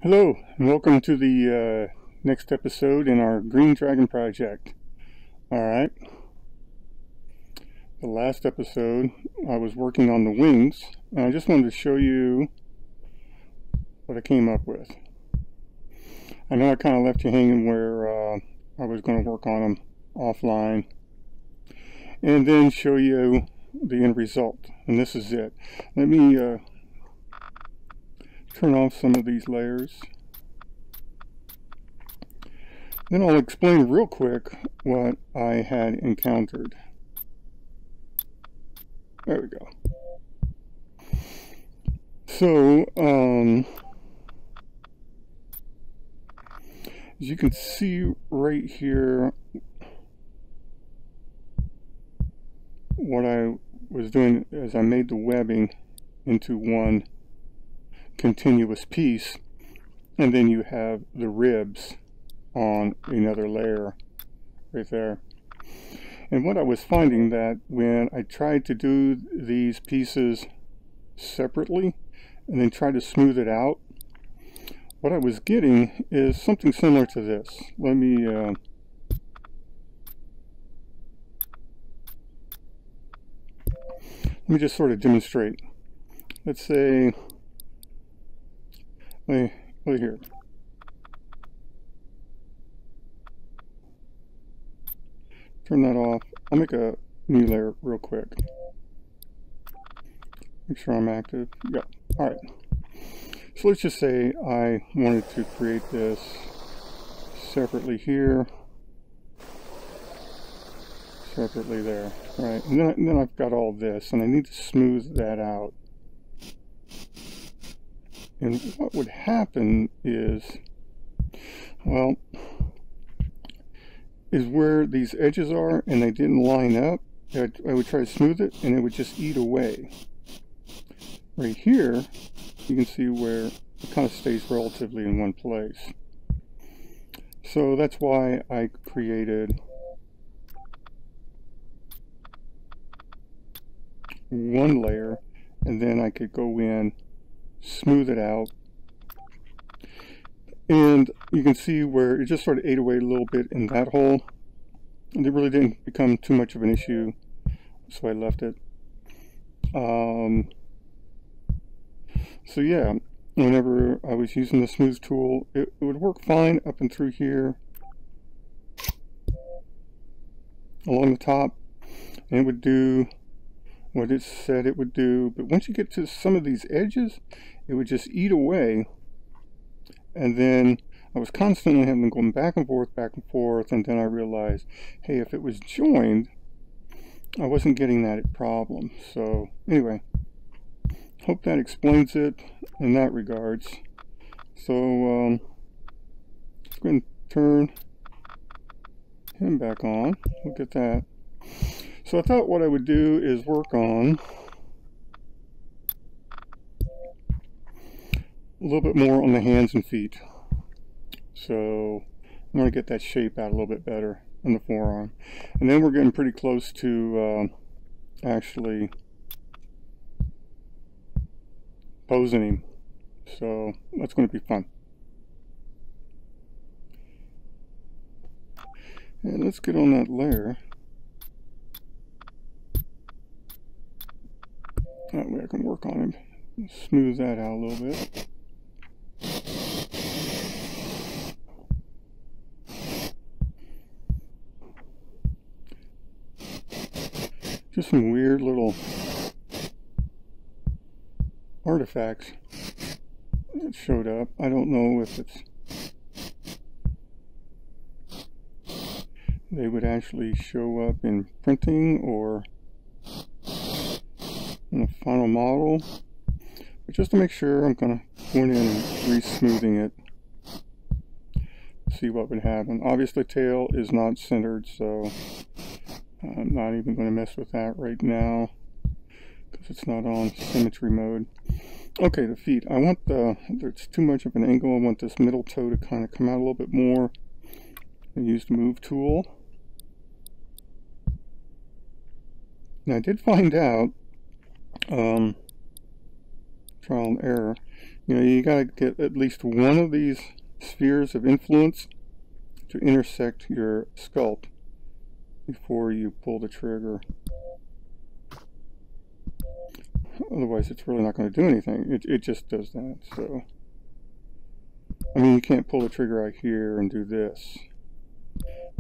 Hello, and welcome to the next episode in our Green Dragon project. Alright, the last episode I was working on the wings, and I just wanted to show you what I came up with. I know I kind of left you hanging where I was going to work on them offline, and then show you the end result, and this is it. Let me turn off some of these layers. Then I'll explain real quick what I had encountered. There we go. So, as you can see right here, what I was doing is I made the webbing into one continuous piece, and then you have the ribs on another layer right there. And what I was finding that when I tried to do these pieces separately and then try to smooth it out, what I was getting is something similar to this. Let me just sort of demonstrate. Let's say right here. Turn that off. I'll make a new layer real quick. Make sure I'm active. Yeah. Alright. So let's just say I wanted to create this separately here, separately there. Right. And then I've got all this, and I need to smooth that out. And what would happen is, well, is where these edges are and they didn't line up, I would try to smooth it and it would just eat away. Right here, you can see where it kind of stays relatively in one place. So that's why I created one layer, and then I could go in, smooth it out, and you can see where it just sort of ate away a little bit in that hole, and it really didn't become too much of an issue, so I left it. So yeah, whenever I was using the smooth tool, it would work fine up and through here along the top, and it would do what it said it would do. But once you get to some of these edges, it would just eat away. And then I was constantly having going back and forth, and then I realized, hey, if it was joined, I wasn't getting that problem. So anyway, hope that explains it in that regards. So let's go ahead and turn him back on. Look at that. So I thought what I would do is work on a little bit more on the hands and feet. So I'm going to get that shape out a little bit better in the forearm. And then we're getting pretty close to actually posing him. So that's going to be fun. And let's get on that layer. That way I can work on him. Smooth that out a little bit. Just some weird little artifacts that showed up. I don't know if they would actually show up in printing or in a final model. But just to make sure, I'm going to go in and re-smoothing it. See what would happen. Obviously tail is not centered, so I'm not even going to mess with that right now because it's not on symmetry mode. Okay, the feet. I want there's too much of an angle. I want this middle toe to kind of come out a little bit more. I used the move tool. Now I did find out trial and error. You know, you got to get at least one of these spheres of influence to intersect your sculpt before you pull the trigger. Otherwise, it's really not going to do anything. It just does that. So, I mean, you can't pull the trigger right here and do this.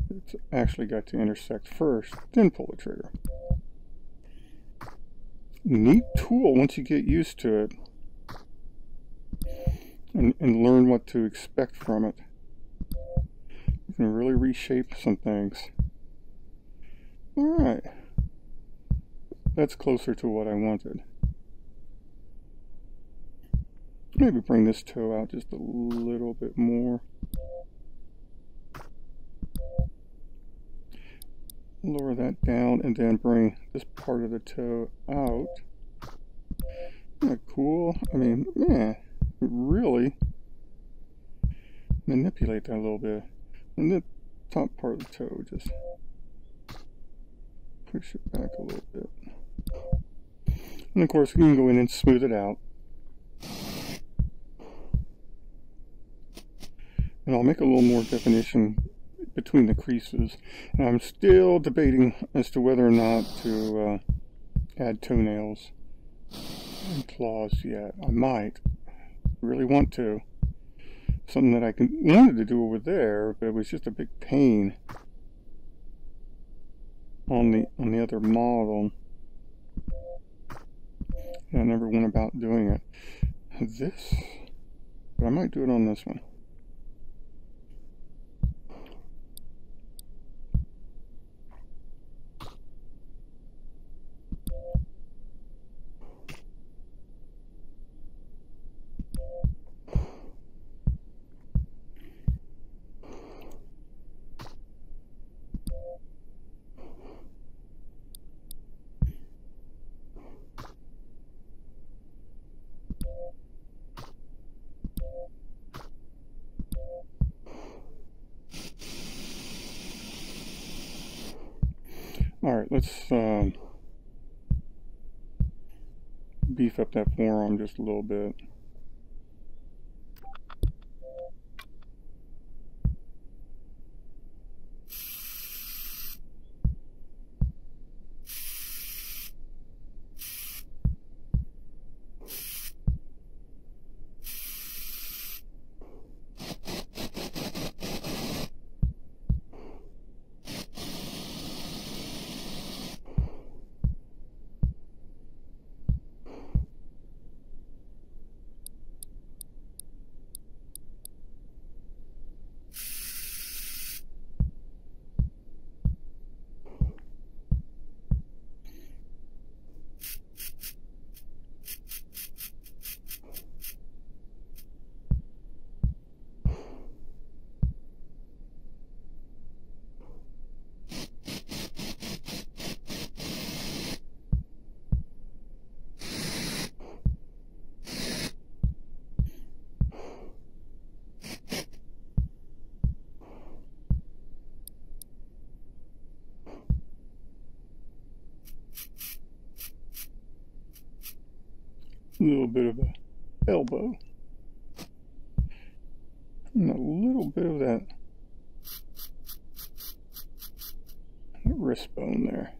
It's actually got to intersect first, then pull the trigger. Neat tool once you get used to it and learn what to expect from it. You can really reshape some things. Alright. That's closer to what I wanted. Maybe bring this toe out just a little bit more. Lower that down and then bring this part of the toe out. Isn't that cool? I mean, man, really manipulate that a little bit. And the top part of the toe, just push it back a little bit. And of course, you can go in and smooth it out. And I'll make a little more definition between the creases. And I'm still debating as to whether or not to add toenails and claws yet. I might. Really want to. Something that I wanted to do over there, but it was just a big pain on the other model. And I never went about doing it. This, but I might do it on this one. Alright, let's beef up that forearm just a little bit. A little bit of a elbow and a little bit of that wrist bone there.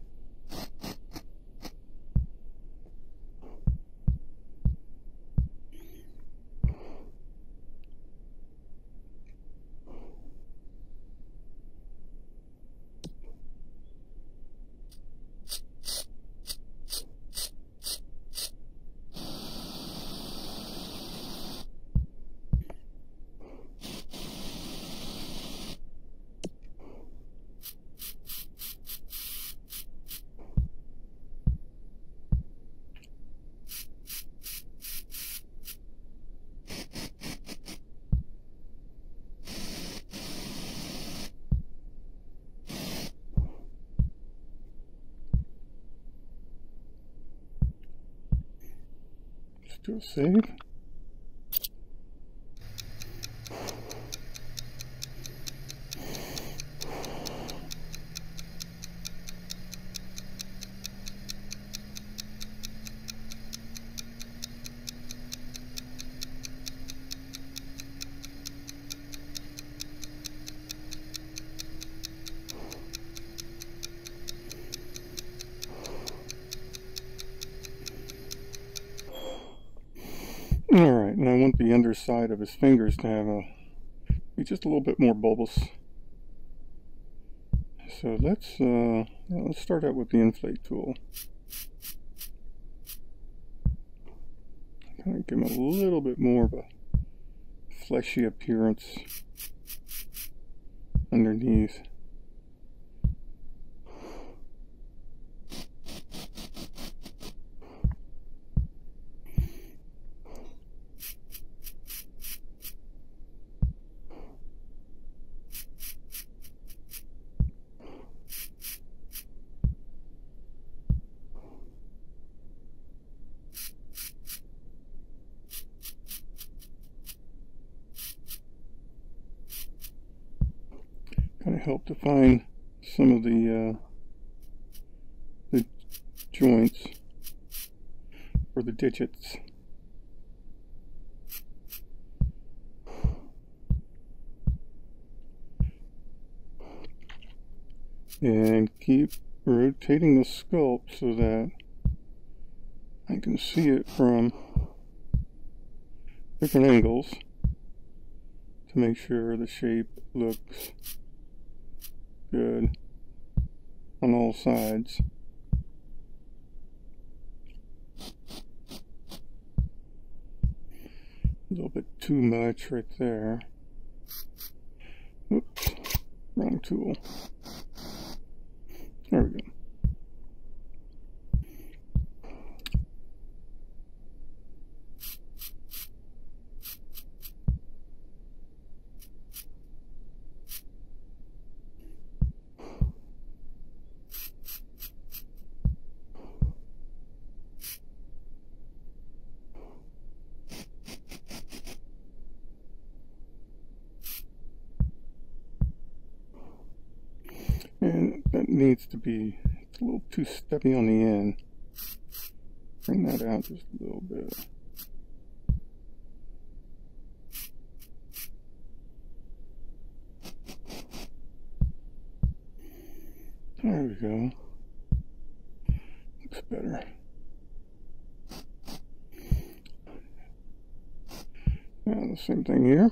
Do a save. Alright, and I want the underside of his fingers to have be just a little bit more bulbous. So let's start out with the inflate tool. Kind of give him a little bit more of a fleshy appearance underneath. Kind of help define some of the joints or the digits. And keep rotating the sculpt so that I can see it from different angles to make sure the shape looks good on all sides. A little bit too much right there. Oops, wrong tool. There we go. And that needs to be a little too steppy on the end. Bring that out just a little bit. There we go. Looks better. Now the same thing here.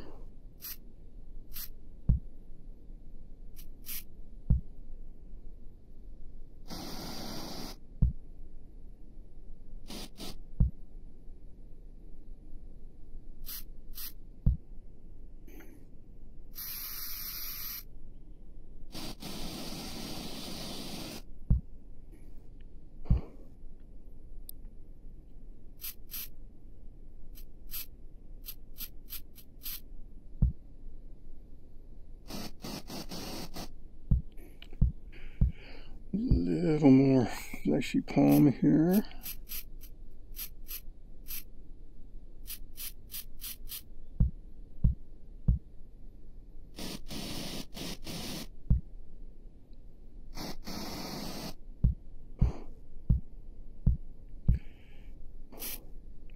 Little more fleshy palm here.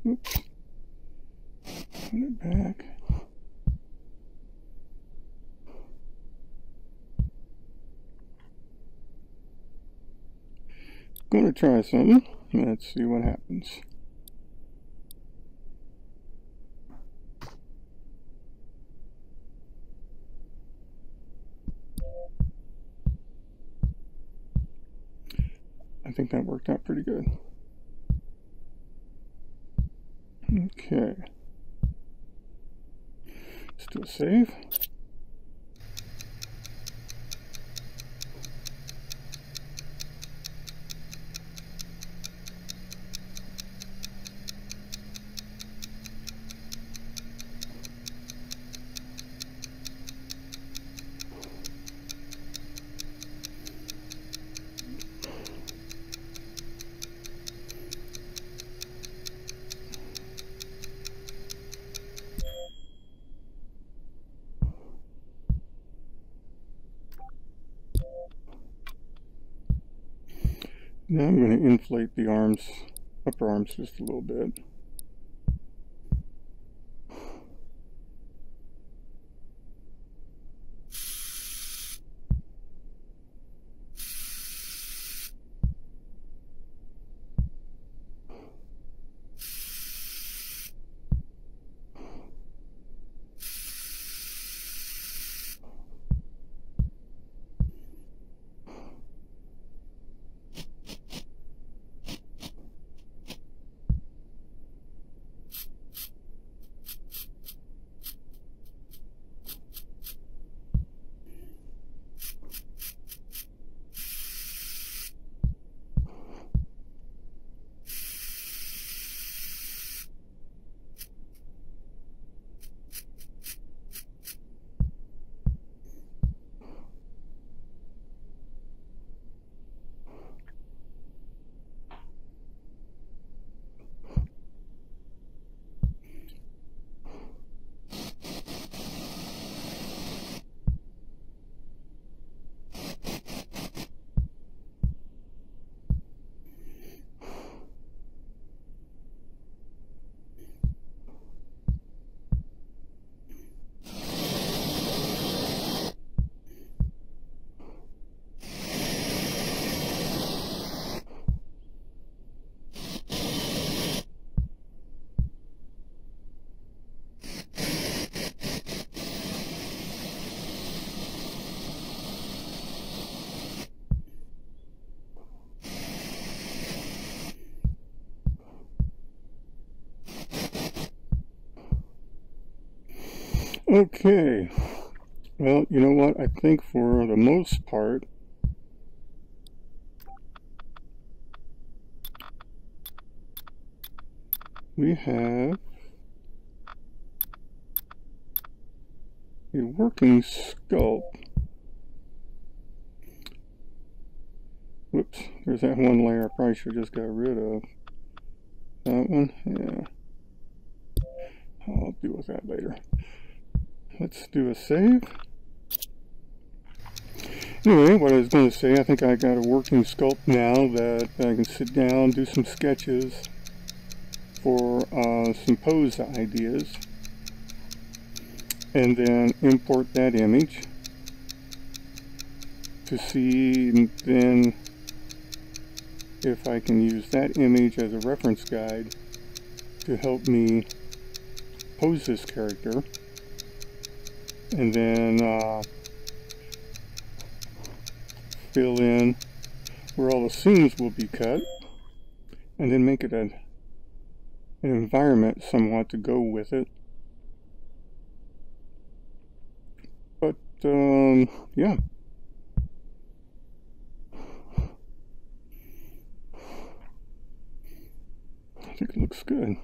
Oops. Put it back. Gonna try something. Let's see what happens. I think that worked out pretty good. Okay. Still save. Now I'm going to inflate the arms, upper arms just a little bit. Okay, well, you know what, I think for the most part we have a working sculpt. Whoops, there's that one layer I probably should have just got rid of. That one, yeah. I'll deal with that later. Let's do a save. Anyway, what I was going to say, I think I got a working sculpt now that I can sit down, do some sketches for some pose ideas, and then import that image to see then if I can use that image as a reference guide to help me pose this character, and then fill in where all the seams will be cut, and then make it an environment somewhat to go with it. But yeah, I think it looks good.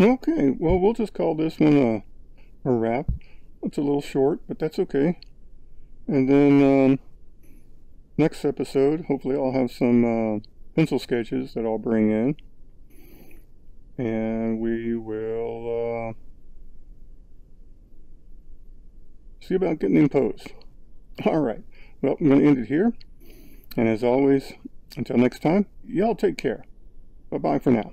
Okay, well, we'll just call this one a wrap. It's a little short, but that's okay. And then next episode, hopefully I'll have some pencil sketches that I'll bring in, and we will see about getting in pose. Alright, well, I'm going to end it here, and as always, until next time, y'all take care. Bye-bye for now.